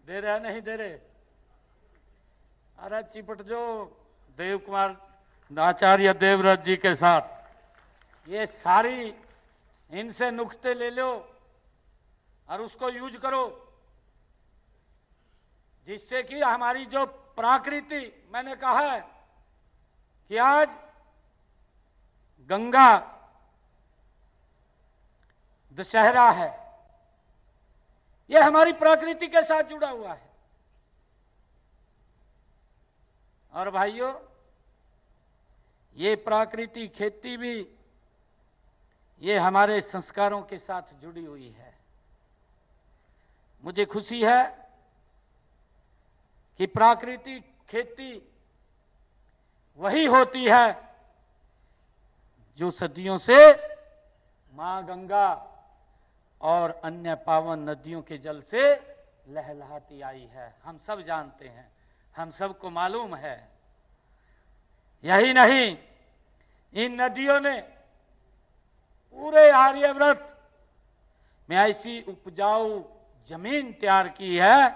दे रहे नहीं दे रहे? अरे चिपट जो देव कुमार आचार्य देवव्रत जी के साथ, ये सारी इनसे नुक्ते ले लो और उसको यूज करो, जिससे कि हमारी जो प्रकृति, मैंने कहा है कि आज गंगा दशहरा है, यह हमारी प्रकृति के साथ जुड़ा हुआ है। और भाइयों, ये प्राकृतिक खेती भी ये हमारे संस्कारों के साथ जुड़ी हुई है। मुझे खुशी है कि प्राकृतिक खेती वही होती है जो सदियों से मां गंगा और अन्य पावन नदियों के जल से लहलहाती आई है। हम सब जानते हैं, हम सबको मालूम है। यही नहीं, इन नदियों ने पूरे आर्यव्रत में ऐसी उपजाऊ जमीन तैयार की है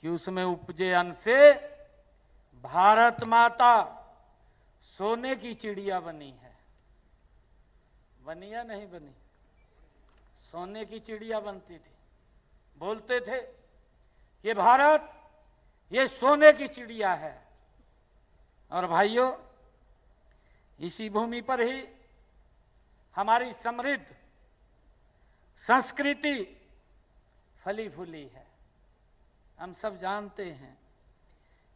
कि उसमें उपजे अन्न से भारत माता सोने की चिड़िया बनी है। बनी या नहीं बनी? सोने की चिड़िया बनती थी। बोलते थे ये भारत, ये सोने की चिड़िया है। और भाइयों, इसी भूमि पर ही हमारी समृद्ध संस्कृति फली फूली है। हम सब जानते हैं,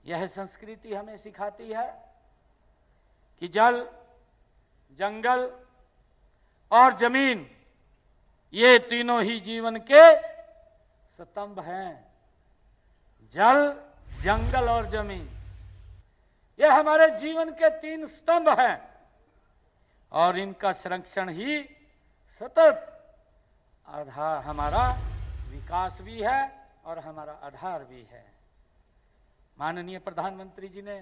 यह संस्कृति हमें सिखाती है कि जल, जंगल और जमीन, ये तीनों ही जीवन के स्तंभ हैं। जल, जंगल और जमीन, ये हमारे जीवन के तीन स्तंभ हैं और इनका संरक्षण ही सतत आधार, हमारा विकास भी है और हमारा आधार भी है। माननीय प्रधानमंत्री जी ने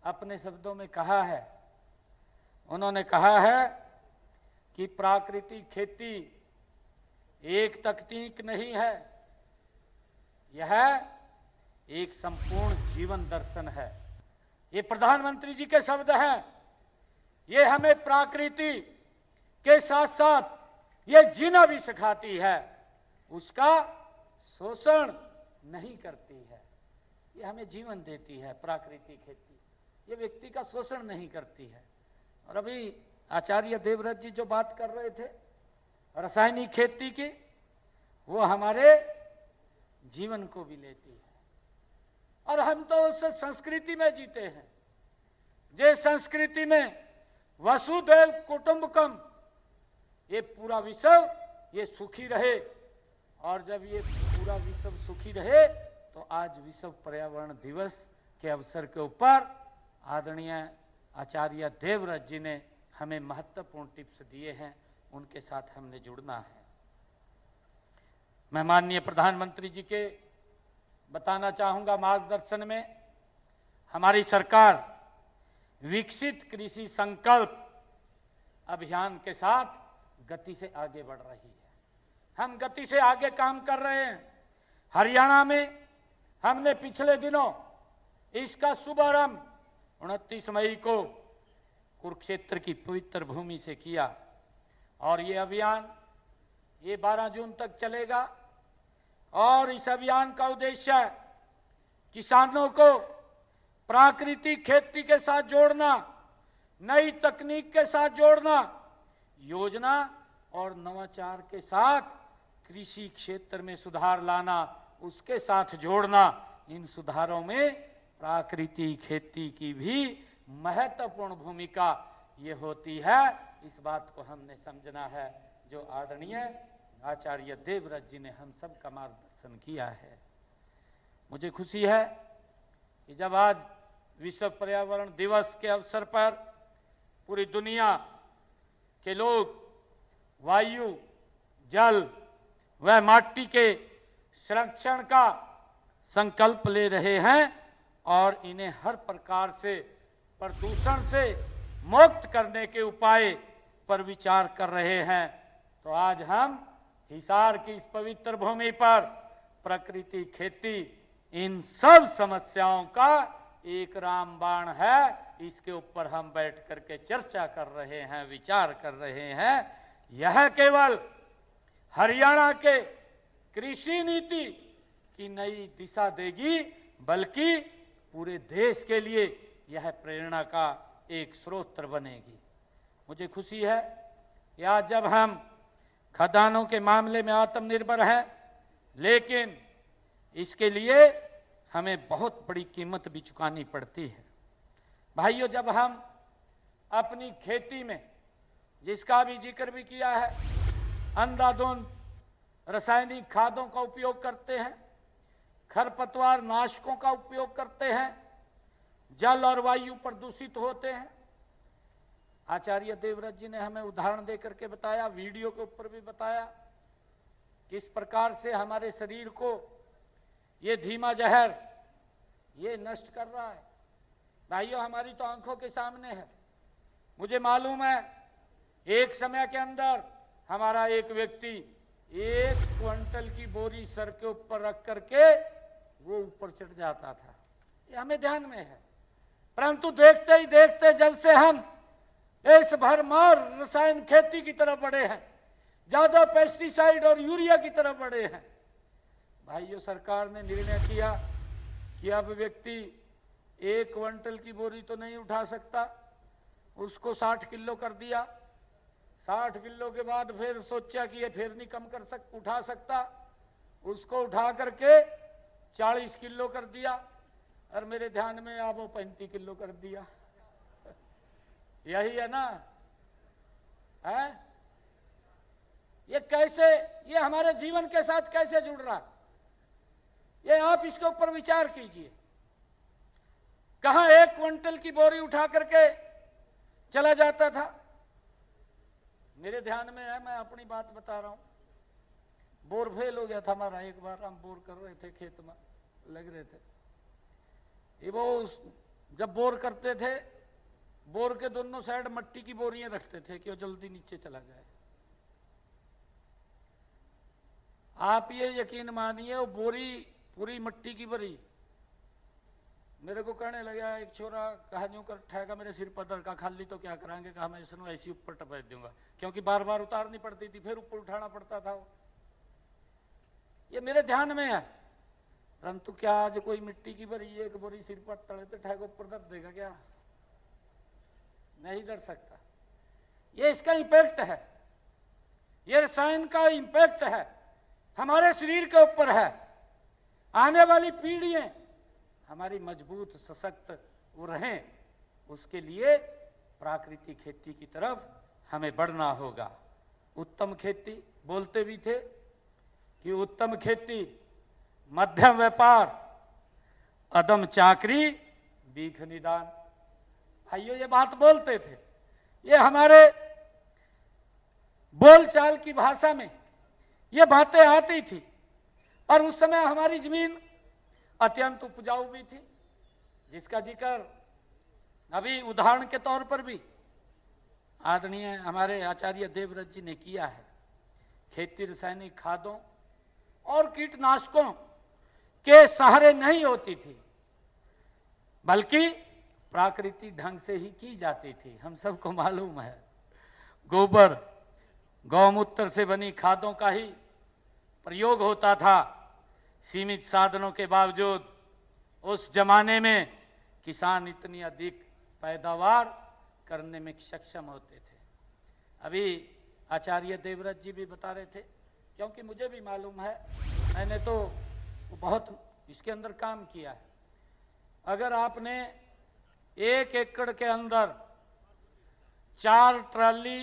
अपने शब्दों में कहा है, उन्होंने कहा है कि प्राकृतिक खेती एक तकनीक नहीं है, यह एक संपूर्ण जीवन दर्शन है। ये प्रधानमंत्री जी के शब्द हैं। ये हमें प्रकृति के साथ साथ ये जीना भी सिखाती है, उसका शोषण नहीं करती है। ये हमें जीवन देती है प्राकृतिक खेती, ये व्यक्ति का शोषण नहीं करती है। और अभी आचार्य देवव्रत जी जो बात कर रहे थे रासायनिक खेती की, वो हमारे जीवन को भी लेती है। और हम तो उस संस्कृति में जीते हैं, जे संस्कृति में वसुधैव कुटुंबकम, ये पूरा विश्व ये सुखी रहे। और जब ये पूरा विश्व सुखी रहे तो आज विश्व पर्यावरण दिवस के अवसर के ऊपर आदरणीय आचार्य देवव्रत जी ने हमें महत्वपूर्ण टिप्स दिए हैं, उनके साथ हमने जुड़ना है। मैं माननीय प्रधानमंत्री जी के बताना चाहूंगा मार्गदर्शन में हमारी सरकार विकसित कृषि संकल्प अभियान के साथ गति से आगे बढ़ रही है। हम गति से आगे काम कर रहे हैं। हरियाणा में हमने पिछले दिनों इसका शुभारंभ 29 मई को कुरुक्षेत्र की पवित्र भूमि से किया और ये अभियान ये 12 जून तक चलेगा। और इस अभियान का उद्देश्य है किसानों को प्राकृतिक खेती के साथ जोड़ना, नई तकनीक के साथ जोड़ना, योजना और नवाचार के साथ कृषि क्षेत्र में सुधार लाना, उसके साथ जोड़ना। इन सुधारों में प्राकृतिक खेती की भी महत्वपूर्ण भूमिका ये होती है। इस बात को हमने समझना है, जो आदरणीय आचार्य देवव्रत जी ने हम सब का मार्गदर्शन किया है। मुझे खुशी है कि जब आज विश्व पर्यावरण दिवस के अवसर पर पूरी दुनिया के लोग वायु, जल व माटी के संरक्षण का संकल्प ले रहे हैं और इन्हें हर प्रकार से प्रदूषण से मुक्त करने के उपाय पर विचार कर रहे हैं, तो आज हम हिसार की इस पवित्र भूमि पर प्रकृति, खेती, इन सब समस्याओं का एक रामबाण है। इसके ऊपर हम बैठ करके चर्चा कर रहे हैं, विचार कर रहे हैं। यह केवल हरियाणा के कृषि नीति की नई दिशा देगी, बल्कि पूरे देश के लिए यह प्रेरणा का एक स्रोत बनेगी। मुझे खुशी है कि आज जब हम खदानों के मामले में आत्मनिर्भर हैं, लेकिन इसके लिए हमें बहुत बड़ी कीमत भी चुकानी पड़ती है। भाइयों, जब हम अपनी खेती में, जिसका भी जिक्र भी किया है, अंधाधुंध रासायनिक खादों का उपयोग करते हैं, खरपतवार नाशकों का उपयोग करते हैं, जल और वायु प्रदूषित होते हैं। आचार्य देवव्रत जी ने हमें उदाहरण देकर के बताया, वीडियो के ऊपर भी बताया, किस प्रकार से हमारे शरीर को ये धीमा जहर ये नष्ट कर रहा है। भाइयों, हमारी तो आंखों के सामने है। मुझे मालूम है एक समय के अंदर हमारा एक व्यक्ति 1 क्विंटल की बोरी सर के ऊपर रख करके वो ऊपर चढ़ जाता था। ये हमें ध्यान में है। परंतु देखते ही देखते जब से हम इस भरमार रसायन खेती की तरफ बढ़े हैं, ज्यादा पेस्टिसाइड और यूरिया की तरफ बढ़े हैं, भाइयों, सरकार ने निर्णय किया कि अब व्यक्ति 1 क्विंटल की बोरी तो नहीं उठा सकता, उसको 60 किलो कर दिया। 60 किलो के बाद फिर सोचा कि ये फिर नहीं कम उठा सकता, उसको उठा करके 40 किलो कर दिया, और मेरे ध्यान में अब वो 35 किलो कर दिया। यही है ना? है ये कैसे, ये हमारे जीवन के साथ कैसे जुड़ रहा, ये आप इसके ऊपर विचार कीजिए। कहां 1 क्विंटल की बोरी उठा करके चला जाता था। मेरे ध्यान में है, मैं अपनी बात बता रहा हूं। बोर फेल हो गया था हमारा। एक बार हम बोर कर रहे थे, खेत में लग रहे थे। ये वो जब बोर करते थे, बोर के दोनों साइड मट्टी की बोरियां रखते थे कि वो जल्दी नीचे चला जाए। आप ये यकीन मानिए, वो बोरी पूरी मट्टी की भरी। मेरे को कहने लगा एक छोरा, कहा यूं कर ठेगा मेरे सिर पर दर का, खाली तो क्या कराएंगे, कहा मैं इसमें ऐसी ऊपर टपक दूंगा, क्योंकि बार बार उतारनी पड़ती थी, फिर ऊपर उठाना पड़ता था। ये मेरे ध्यान में है। परंतु क्या आज कोई मिट्टी की भरी एक बोरी सिर पर तड़े तो ठेगा ऊपर दर देगा क्या? नहीं दर सकता। ये इसका इम्पैक्ट है, ये रसायन का इम्पैक्ट है, हमारे शरीर के ऊपर है। आने वाली पीढ़ियां हमारी मजबूत सशक्त रहें, उसके लिए प्राकृतिक खेती की तरफ हमें बढ़ना होगा। उत्तम खेती बोलते भी थे कि उत्तम खेती, मध्यम व्यापार, अदम चाकरी, बीख निदान। भाइयों, ये बात बोलते थे। ये हमारे बोलचाल की भाषा में ये बातें आती थी, और उस समय हमारी जमीन अत्यंत उपजाऊ भी थी, जिसका जिक्र अभी उदाहरण के तौर पर भी आदरणीय हमारे आचार्य देवव्रत जी ने किया है। खेती रासायनिक खादों और कीटनाशकों के सहारे नहीं होती थी, बल्कि प्राकृतिक ढंग से ही की जाती थी। हम सबको मालूम है, गोबर, गौमूत्र से बनी खादों का ही प्रयोग होता था। सीमित साधनों के बावजूद उस जमाने में किसान इतनी अधिक पैदावार करने में सक्षम होते थे। अभी आचार्य देवव्रत जी भी बता रहे थे, क्योंकि मुझे भी मालूम है, मैंने तो बहुत इसके अंदर काम किया है। अगर आपने 1 एकड़ के अंदर 4 ट्राली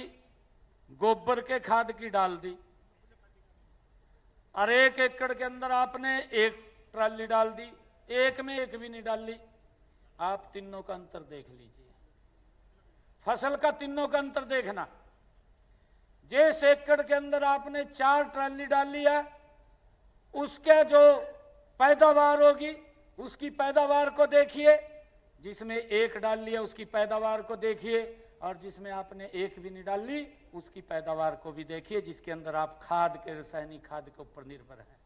गोबर के खाद की डाल दी, और 1 एकड़ के अंदर आपने 1 ट्राली डाल दी, एक में एक भी नहीं डाली, आप तीनों का अंतर देख लीजिए। फसल का तीनों का अंतर देखना। जिस एकड़ के अंदर आपने 4 ट्राली डाली है, उसके जो पैदावार होगी उसकी पैदावार को देखिए, जिसमें 1 डाल लिया उसकी पैदावार को देखिए, और जिसमें आपने 1 भी नहीं डाली उसकी पैदावार को भी देखिए, जिसके अंदर आप खाद के, रासायनिक खाद के ऊपर निर्भर है।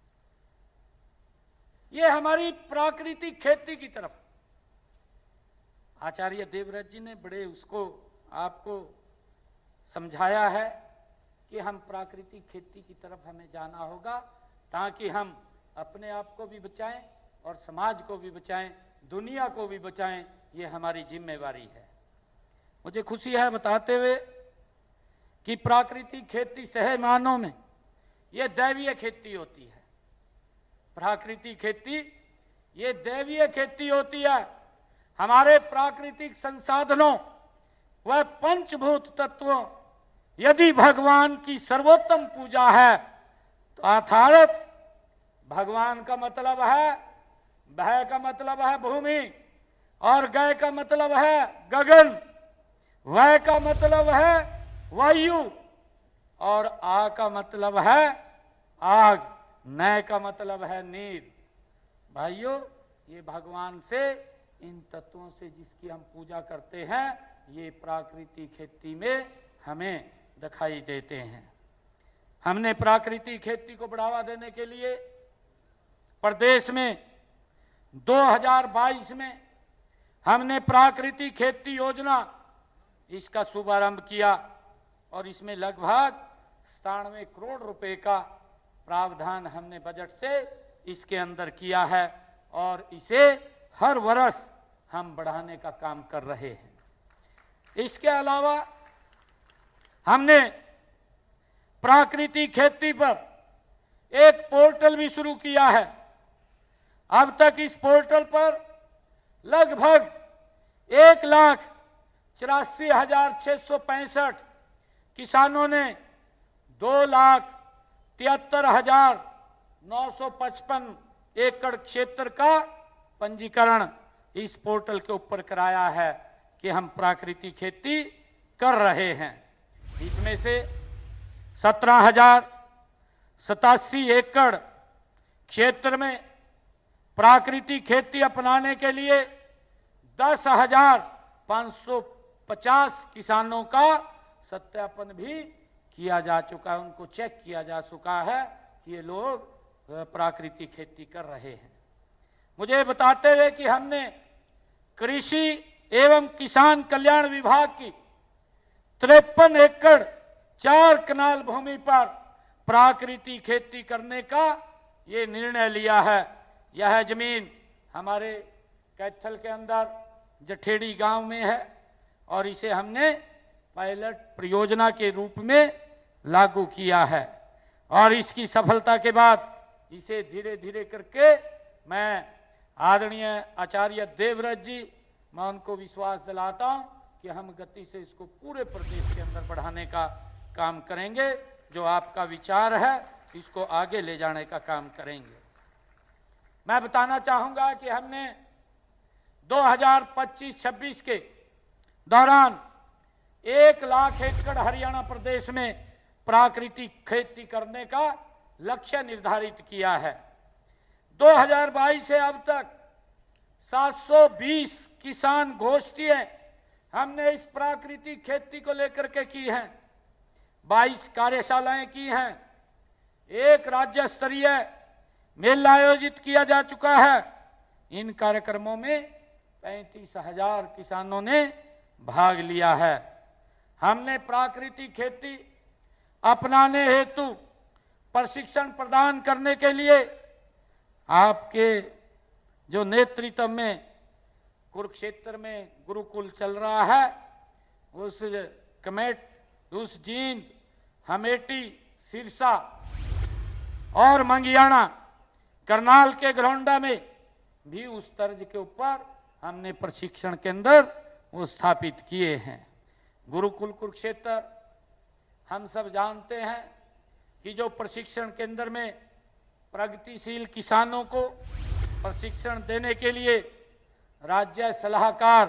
ये हमारी प्राकृतिक खेती की तरफ आचार्य देवव्रत जी ने बड़े उसको आपको समझाया है कि हम प्राकृतिक खेती की तरफ हमें जाना होगा, ताकि हम अपने आप को भी बचाएं और समाज को भी बचाएं, दुनिया को भी बचाएं। ये हमारी जिम्मेवारी है। मुझे खुशी है बताते हुए कि प्राकृतिक खेती सही मायनों में ये दैवीय खेती होती है। प्राकृतिक खेती ये दैवीय खेती होती है। हमारे प्राकृतिक संसाधनों व पंचभूत तत्वों, यदि भगवान की सर्वोत्तम पूजा है तो अर्थात भगवान का मतलब है, भय का मतलब है भूमि, और गय का मतलब है गगन, वय का मतलब है वायु, और आ का मतलब है आग, नय का मतलब है नीर। भाइयों, ये भगवान से, इन तत्वों से जिसकी हम पूजा करते हैं, ये प्राकृतिक खेती में हमें दिखाई देते हैं। हमने प्राकृतिक खेती को बढ़ावा देने के लिए प्रदेश में 2022 में हमने प्राकृतिक खेती योजना इसका शुभारंभ किया, और इसमें लगभग 97 करोड़ रुपए का प्रावधान हमने बजट से इसके अंदर किया है, और इसे हर वर्ष हम बढ़ाने का काम कर रहे हैं। इसके अलावा हमने प्राकृतिक खेती पर एक पोर्टल भी शुरू किया है। अब तक इस पोर्टल पर लगभग 1,84,665 किसानों ने 2,73,955 एकड़ क्षेत्र का पंजीकरण इस पोर्टल के ऊपर कराया है कि हम प्राकृतिक खेती कर रहे हैं। इसमें से 17,087 एकड़ क्षेत्र में प्राकृतिक खेती अपनाने के लिए 10,550 किसानों का सत्यापन भी किया जा चुका है। उनको चेक किया जा चुका है कि ये लोग प्राकृतिक खेती कर रहे हैं। मुझे बताते हुए कि हमने कृषि एवं किसान कल्याण विभाग की 53 एकड़ 4 कनाल भूमि पर प्राकृतिक खेती करने का ये निर्णय लिया है। यह जमीन हमारे कैथल के अंदर जठेड़ी गांव में है, और इसे हमने पायलट परियोजना के रूप में लागू किया है, और इसकी सफलता के बाद इसे धीरे धीरे करके मैं आदरणीय आचार्य देवव्रत जी, मैं उनको विश्वास दिलाता हूं कि हम गति से इसको पूरे प्रदेश के अंदर बढ़ाने का काम करेंगे। जो आपका विचार है इसको आगे ले जाने का काम करेंगे। मैं बताना चाहूंगा कि हमने 2025-26 के दौरान 1 लाख एकड़ हरियाणा प्रदेश में प्राकृतिक खेती करने का लक्ष्य निर्धारित किया है। 2022 से अब तक 720 किसान गोष्ठियां हमने इस प्राकृतिक खेती को लेकर के की हैं, 22 कार्यशालाएं की हैं, 1 राज्य स्तरीय मेला आयोजित किया जा चुका है। इन कार्यक्रमों में 35,000 किसानों ने भाग लिया है। हमने प्राकृतिक खेती अपनाने हेतु प्रशिक्षण प्रदान करने के लिए आपके जो नेतृत्व में कुरुक्षेत्र में गुरुकुल चल रहा है, उस जींद, हमेटी, सिरसा और मंगियाना, करनाल के गलौंडा में भी उस तर्ज के ऊपर हमने प्रशिक्षण केंद्र वो स्थापित किए हैं। गुरुकुल कुरुक्षेत्र हम सब जानते हैं कि जो प्रशिक्षण केंद्र में प्रगतिशील किसानों को प्रशिक्षण देने के लिए राज्य सलाहकार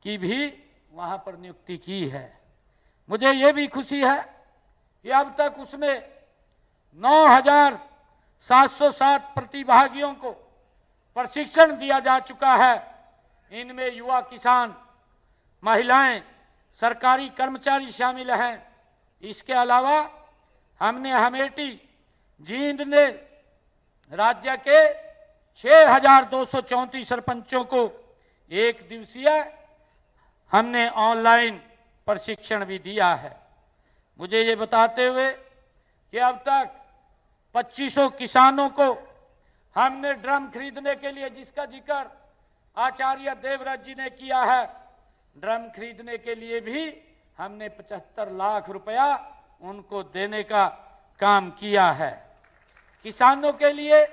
की भी वहां पर नियुक्ति की है। मुझे ये भी खुशी है कि अब तक उसमें 9,707 प्रतिभागियों को प्रशिक्षण दिया जा चुका है। इनमें युवा किसान, महिलाएं, सरकारी कर्मचारी शामिल हैं। इसके अलावा हमने हमेटी, जींद ने राज्य के 6,234 सरपंचों को 1 दिवसीय हमने ऑनलाइन प्रशिक्षण भी दिया है। मुझे ये बताते हुए कि अब तक 2500 किसानों को हमने ड्रम खरीदने के लिए, जिसका जिक्र आचार्य देवव्रत जी ने किया है, ड्रम खरीदने के लिए भी हमने 75 लाख रुपया उनको देने का काम किया है। किसानों के लिए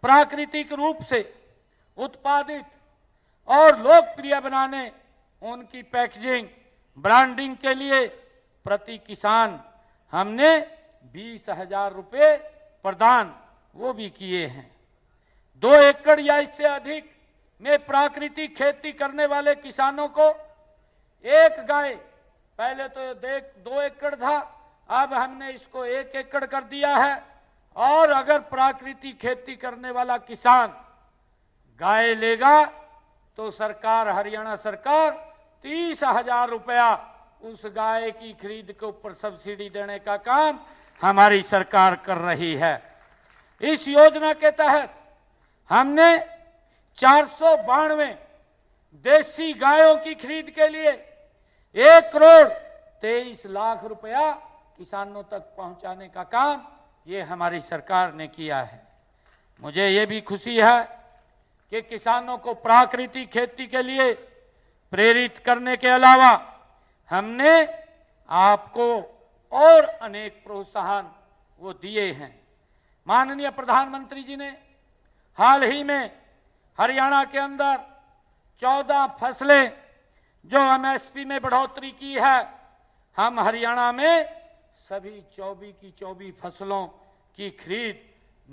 प्राकृतिक रूप से उत्पादित और लोकप्रिय बनाने, उनकी पैकेजिंग, ब्रांडिंग के लिए प्रति किसान हमने 20,000 रुपये प्रदान वो भी किए हैं। 2 एकड़ या इससे अधिक में प्राकृतिक खेती करने वाले किसानों को एक गाय, पहले तो 2 एकड़ था, अब हमने इसको 1 एकड़ कर दिया है। और अगर प्राकृतिक खेती करने वाला किसान गाय लेगा तो सरकार, हरियाणा सरकार 30,000 रुपया उस गाय की खरीद के ऊपर सब्सिडी देने का काम हमारी सरकार कर रही है। इस योजना के तहत हमने 492 देसी गायों की खरीद के लिए 1,23,00,000 रुपया किसानों तक पहुंचाने का काम ये हमारी सरकार ने किया है। मुझे ये भी खुशी है कि किसानों को प्राकृतिक खेती के लिए प्रेरित करने के अलावा हमने आपको और अनेक प्रोत्साहन वो दिए हैं। माननीय प्रधानमंत्री जी ने हाल ही में हरियाणा के अंदर 14 फसलें जो एमएसपी में बढ़ोतरी की है, हम हरियाणा में सभी 24 की 24 फसलों की खरीद